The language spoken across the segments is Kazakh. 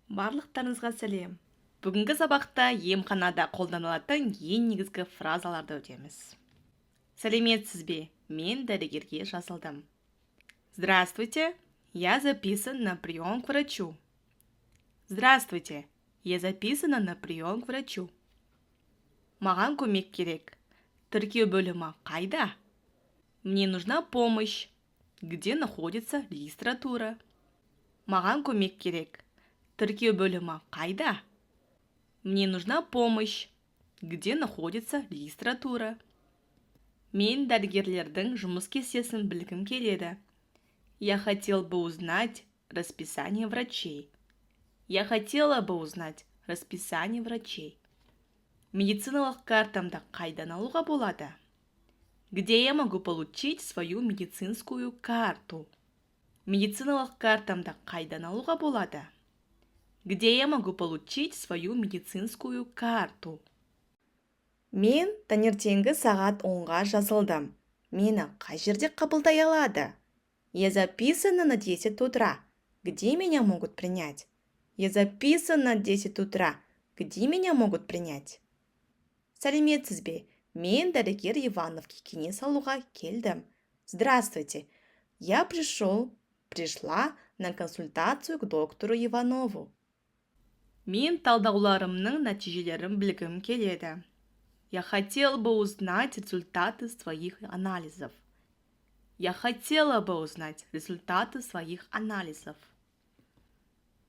Барлықтарыңызға сәлем. Бүгінгі сабақта емханада қолданылатын ең негізгі фразаларды өтеміз. Сәлеметсіз бе? Мен дәрігерге жазылдым. Здравствуйте, я записан на прием к врачу. Здравствуйте, я записана на прием к врачу. Маған көмек керек. Тіркеу бөлімі қайда? Мне нужна помощь. Где находится регистратура? Маған көмек керек. Тіркеу бөлімі қайда? Мне нужна помощь. Где находится регистратура? Мен дәрігерлердің жұмыс кестесін білгім келеді. Я хотел бы узнать расписание врачей. Я хотела бы узнать расписание врачей. Медициналық картамды қайдан алуға болады? Где я могу получить свою медицинскую карту? Медициналық картамды қайдан алуға болады? Где я могу получить свою медицинскую карту? Мен таңертеңгі сағат 10-ға жазылдым. Мені қай жерде қабылдай алады? Я записана на 10 утра. Где меня могут принять? Я записана на 10 утра. Где меня могут принять? Сәлеметсіз бе? Мен дәрігер Ивановке кеңес алуға келдім. Здравствуйте. Я пришла на консультацию к доктору Иванову. Мен талдауларымның нәтижелерін білгім келеді. Я хотел бы узнать результаты своих анализов. Я хотела бы узнать результаты своих анализов.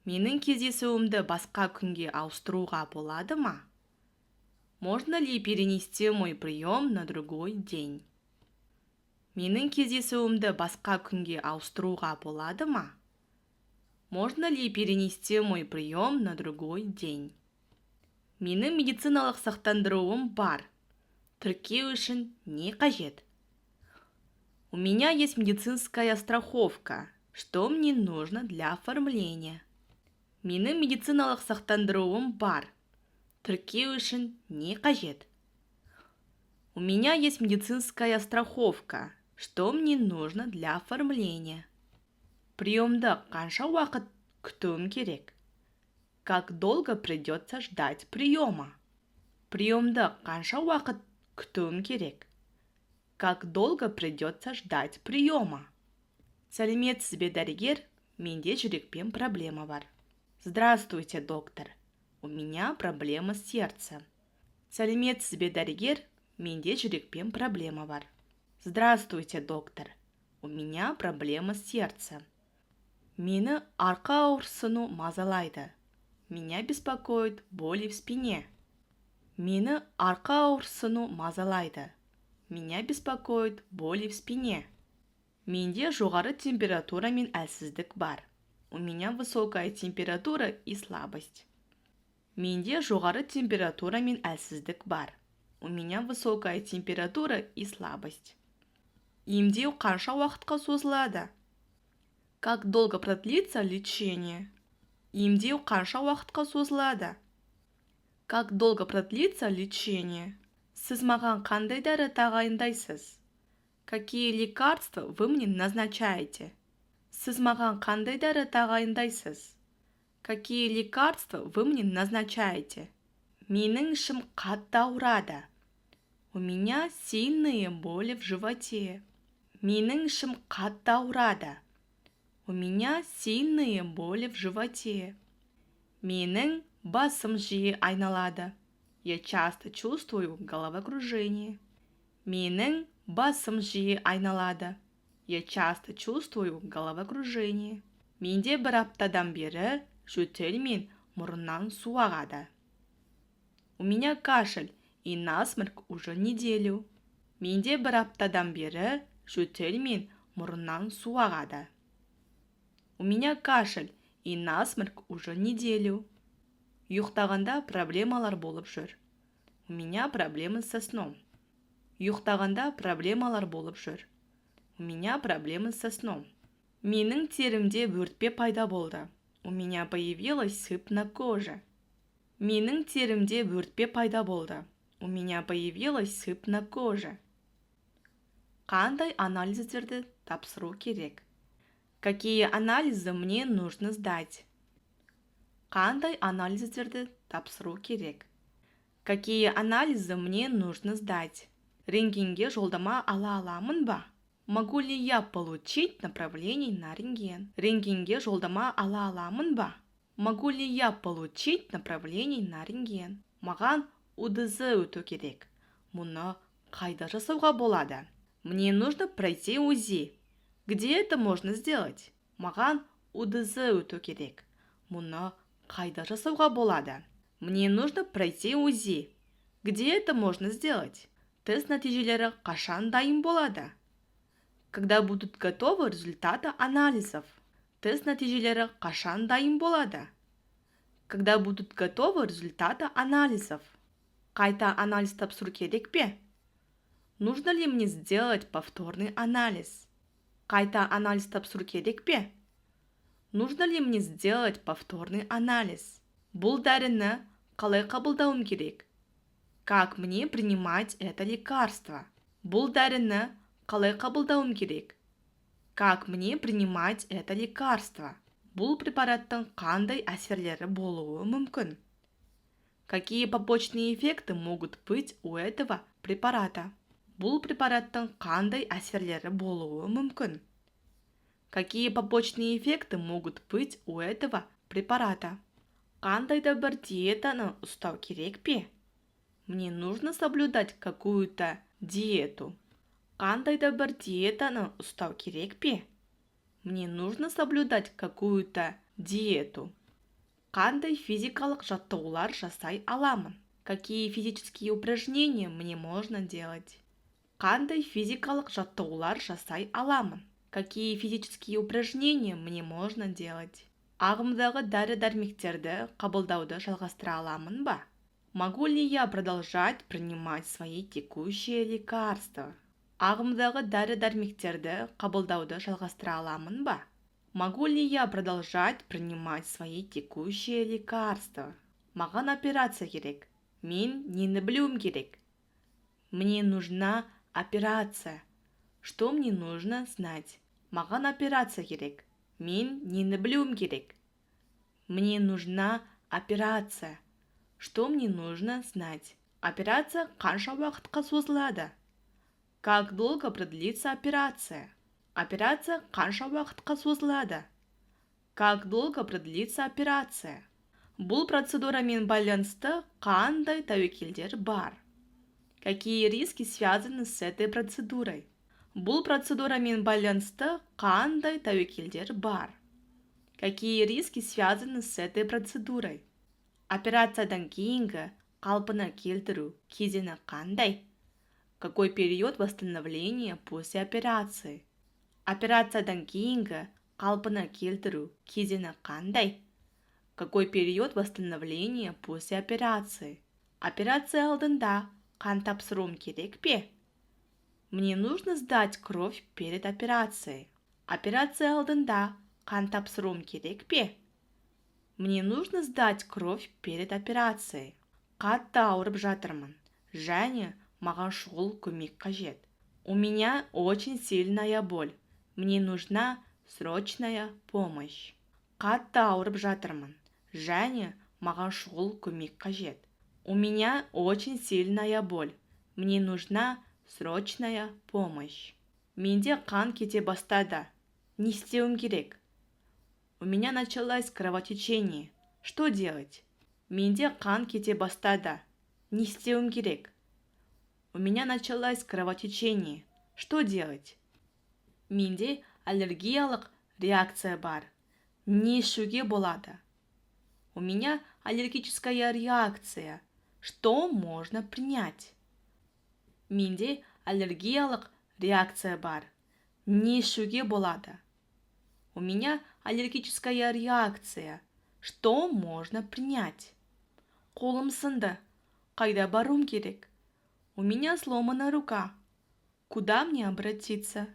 Менің кездесуімді басқа күнге ауыстыруға болады ма? Можно ли перенести мой прием на другой день? Менің кездесуімді басқа күнге ауыстыруға болады ма? Можно ли перенести мой прием на другой день? Менің медициналық сақтандыруым бар. Тіркеу үшін не қажет? У меня есть медицинская страховка. Что мне нужно для оформления? Менің медициналық сақтандыруым бар. Тіркеу үшін не қажет? У меня есть медицинская страховка. Что мне нужно для оформления? Приемды қанша уақыт күтуім керек? Как долго придется ждать приема? Приемды қанша уақыт күтуім керек? Как долго придется ждать приема? Сәлеметсіз бе, дәрігер? Менде жүрекпен проблема бар. Здравствуйте, доктор. У меня проблема с сердцем. Сәлеметсіз бе, дәрігер? Менде жүрекпен проблема бар. Здравствуйте, доктор. У меня проблема с сердцем. Мені арқа ауырсыну мазалайды. Меня беспокоит боли в спине. Мені арқа ауырсыну мазалайды. Меня беспокоит боли в спине. Менде жоғары температура мен әлсіздік бар. У меня высокая температура и слабость. Менде жоғары температура мен әлсіздік бар. У меня высокая температура и слабость. Емдеу қанша уақытқа созылады? Как долго продлится лечение? Емдеу қанша уақытқа созылады? Как долго продлится лечение? Сіз маған қандай дәрі тағайындайсыз? Какие лекарства вы мне назначаете? Сіз маған қандай дәрі тағайындайсыз? Какие лекарства вы мне назначаете? Менің ішім қатты ауырады. У меня сильные боли в животе. Менің ішім қатты ауырады. У меня сильные боли в животе. Менің басым жиі айналады. Я часто чувствую головокружение. Менің басым жиі айналады. Я часто чувствую головокружение. Менде бір аптадан бері жөтел мен мұрыннан су ағады. У меня кашель и насморк уже неделю. Менде бір аптадан бері жөтел мен мұрыннан су ағады. У меня кашель и насморк уже неделю. Ұйықтағанда проблемалар болып жүр. У меня проблемы со сном. Ұйықтағанда проблемалар болып жүр. У меня проблемы со сном. Менің терімде бөртпе пайда болды. У меня появилась сыпь на коже. Менің терімде бөртпе пайда болды. У меня появилась сыпь на коже. Қандай анализдерді тапсыру керек? Какие анализы мне нужно сдать? Қандай анализдерді тапсыру керек? Какие анализы мне нужно сдать? Рентгенге жолдама ала аламын ба? Могу ли я получить направление на рентген? Рентгенге жолдама ала аламын ба? Могу ли я получить направление на рентген? Маған УДЗ өту керек. Мұны қайда жасауға болады? Мне нужно пройти УЗИ. Где это можно сделать? Маған УДЗ өту керек. Мұны қайда жасауға болады? Мне нужно пройти УЗИ. Где это можно сделать? Тест нәтижелері қашан дайын болады? Когда будут готовы результаты анализов? Тест нәтижелері қашан дайын болады? Когда будут готовы результаты анализов? Қайта анализ тапсыру керек пе? Нужно ли мне сделать повторный анализ? Қайта анализ тапсыру керек пе? Нужно ли мне сделать повторный анализ? Бұл дәріні қалай қабылдауым керек? Как мне принимать это лекарство? Бұл дәріні қалай қабылдауым керек? Как мне принимать это лекарство? Бұл препараттың қандай әсерлері болуы мүмкін? Какие побочные эффекты могут быть у этого препарата? Бұл препараттың қандай әсерлері болуы мүмкін? Какие побочные эффекты могут быть у этого препарата? Қандай да бір диетаны ұстау керек пе? Мне нужно соблюдать какую-то диету. Қандай да бір диетаны ұстау керек пе? Мне нужно соблюдать какую-то диету. Қандай физикалық жаттығулар жасай аламын? Какие физические упражнения мне можно делать? Қандай физикалық жаттығулар жасай аламын? Какие физические упражнения мне можно делать? Ағымдағы дәрі-дәрмектерді қабылдауды жалғастыра аламын ба? Могу ли я продолжать принимать свои текущие лекарства? Ағымдағы дәрі-дәрмектерді қабылдауды жалғастыра аламын ба? Могу ли я продолжать принимать свои текущие лекарства? Маған операция керек. Мен нені білуім керек? Мне нужна операция. Что мне нужно знать? Маған операция керек. Мен нені білуім керек? Мне нужна операция. Что мне нужно знать? Операция қанша уақытқа созылады? Как долго продлится операция? Операция қанша уақытқа созылады? Как долго продлится операция? Бұл процедурамен байланысты қандай тәуекелдер бар? Какие риски связаны с этой процедурой? Бұл процедурамен байланысты қандай тәуекелдер бар? Какие риски связаны с этой процедурой? Операциядан кейінгі қалпына келтіру кезеңі қандай? Какой период восстановления после операции? Операциядан кейінгі қалпына келтіру кезеңі қандай? Какой период восстановления после операции? Операция алдында қан тапсыруым керек пе? Мне нужно сдать кровь перед операцией. Операция алдында қан тапсыруым керек пе? Мне нужно сдать кровь перед операцией. Қатты ауырып жатырмын, және маған шұғыл көмек қажет. У меня очень сильная боль. Мне нужна срочная помощь. Қатты ауырып жатырмын, және маған шұғыл көмек қажет. У меня очень сильная боль. Мне нужна срочная помощь. Менде қан кете бастады. Не істеуім керек? У меня началось кровотечение. Что делать? Менде қан кете бастады. Не істеуім керек? У меня началось кровотечение. Что делать? Менде аллергиялық реакция бар. Не ішуге болады? У меня аллергическая реакция. Что можно принять? Менде аллергиялық реакция бар. Не ішуге болады? У меня аллергическая реакция. Что можно принять? Қолым сынды. Қайда баруым керек? У меня сломана рука. Куда мне обратиться?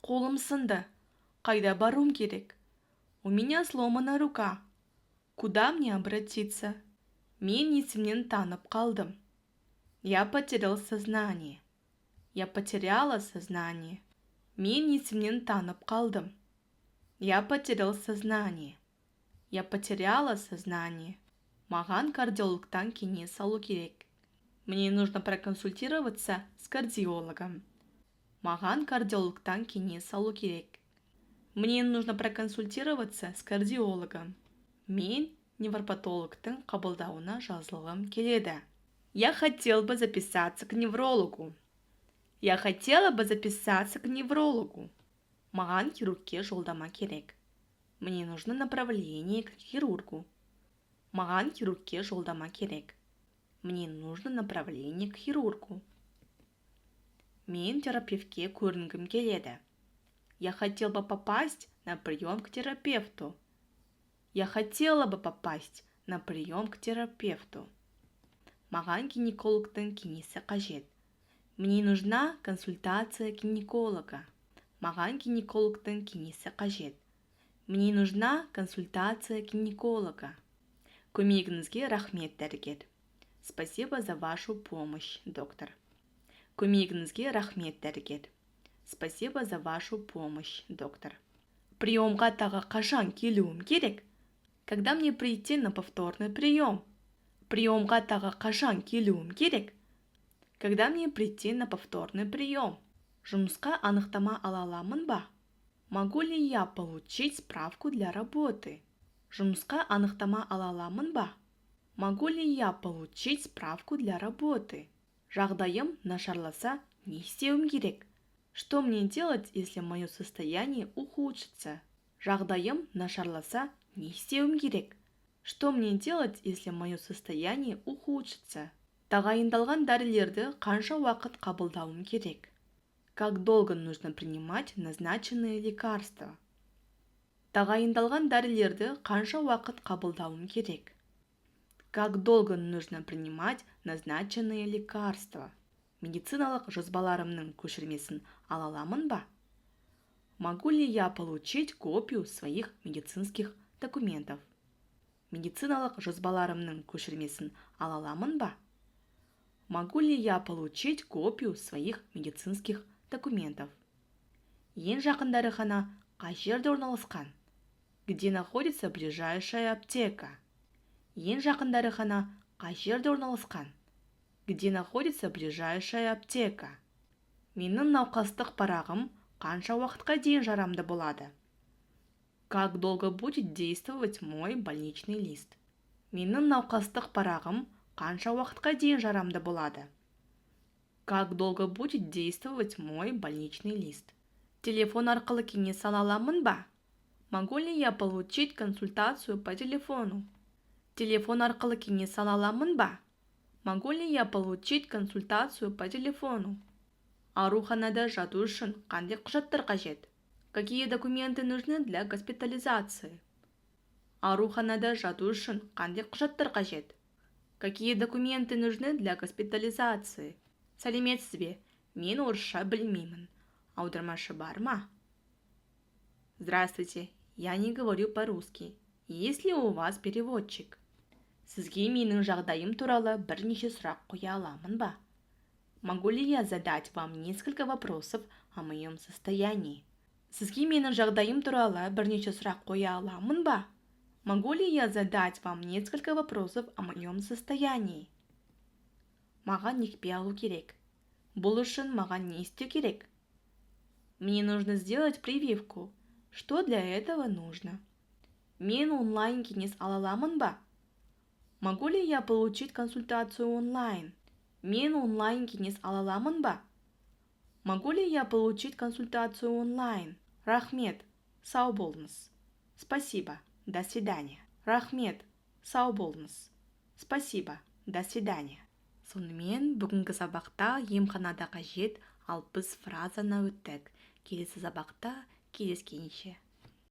Қолым сынды. Қайда баруым керек? У меня сломана рука. Куда мне обратиться? Мен есімнен танып қалдым. Я потерял сознание. Я потеряла сознание. Мен есімнен танып қалдым. Я потерял сознание. Я потеряла сознание. Маған кардиологтан кеңес алу керек. Мне нужно проконсультироваться с кардиологом. Маған кардиологтан кеңес алу керек. Мне нужно проконсультироваться с кардиологом. Мен невропатологтың қабылдауына жазылғым келеді. Я хотел бы записаться к неврологу. Я хотела бы записаться к неврологу. Маған хирургке жолдама керек. Мне нужно направление к хирургу. Маған хирургке жолдама керек. Мне нужно направление к хирургу. Мен терапевтке көрінгім келеді. Я хотел бы попасть на прием к терапевту. Я хотела бы попасть на прием к терапевту. Маған гинекологтың кеңесі қажет. Мне нужна консультация гинеколога. Маған гинекологтың кеңесі қажет. Мне нужна консультация гинеколога. Көмегіңізге рахмет, дәрігер. Спасибо за вашу помощь, доктор. Көмегіңізге рахмет, дәрігер. Спасибо за вашу помощь, доктор. Приемға тағы қашан келуім керек? Когда мне прийти на повторный прием? Приемға тағы қашан келуім керек? Когда мне прийти на повторный прием? Жұмысқа анықтама ала аламын ба? Могу ли я получить справку для работы? Жұмысқа анықтама ала аламын ба? Могу ли я получить справку для работы? Жағдайым нашарласа, не істеуім керек? Что мне делать, если мое состояние ухудшится? Жағдайым нашарласа, не істеуім керек? Что мне делать, если мое состояние ухудшится? Тағайындалған дәрілерді қанша уақыт қабылдауым керек? Как долго нужно принимать назначенные лекарства? Тағайындалған дәрілерді қанша уақыт қабылдауым керек? Как долго нужно принимать назначенные лекарства? Медициналық жазбаларымның көшірмесін ала аламын ба? Могу ли я получить копию своих медицинских документов? Медициналық жазбаларымның көшірмесін ала аламын ба? Могу ли я получить копию своих медицинских документов? Ең жақын дәріхана қай жерде орналасқан? Где находится ближайшая аптека? Ең жақын дәріхана қай жерде орналасқан? Где находится ближайшая аптека? Менің науқастық парағым қанша уақытқа дейін жарамды болады? Как долго будет действовать мой больничный лист? Менің науқастық парағым қанша уақытқа дейін жарамды болады? Как долго будет действовать мой больничный лист? Телефон арқылы кеңес ала аламын ба? Могу ли я получить консультацию по телефону? Телефон арқылы кеңес ала аламын ба? Могу ли я получить консультацию по телефону? Ауруханада жату үшін қандай құжаттар қажет? Какие документы нужны для госпитализации? Ауруханада жату үшін қандай құжаттар қажет? Какие документы нужны для госпитализации? Сәлеметсіз бе? Мен орысша білмеймін. Аудармашы бар ма? Здравствуйте, я не говорю по-русски. Есть ли у вас переводчик? Сізге менің жағдайым туралы бірнеше сұрақ қоя аламын ба? Могу ли я задать вам несколько вопросов о моем состоянии? Сізге менің жағдайым туралы бірнеше сұрақ қоя аламын ба? Могу ли я задать вам несколько вопросов о моем состоянии? Маған екпе алу керек. Бұл үшін маған не істеу керек? Мне нужно сделать прививку. Что для этого нужно? Мен онлайн кеңес ала аламын ба? Могу ли я получить консультацию онлайн? Мен онлайн кеңес ала аламын ба? Могу ли я получить консультацию онлайн? Рахмет, сау болыңыз. Спасибо, до свидания. Рахмет, сау болыңыз. Спасибо, до свидания. Сонымен бүгінгі сабақта емханада қажет 60 фразаны өттік. Келесі сабақта кездескенше.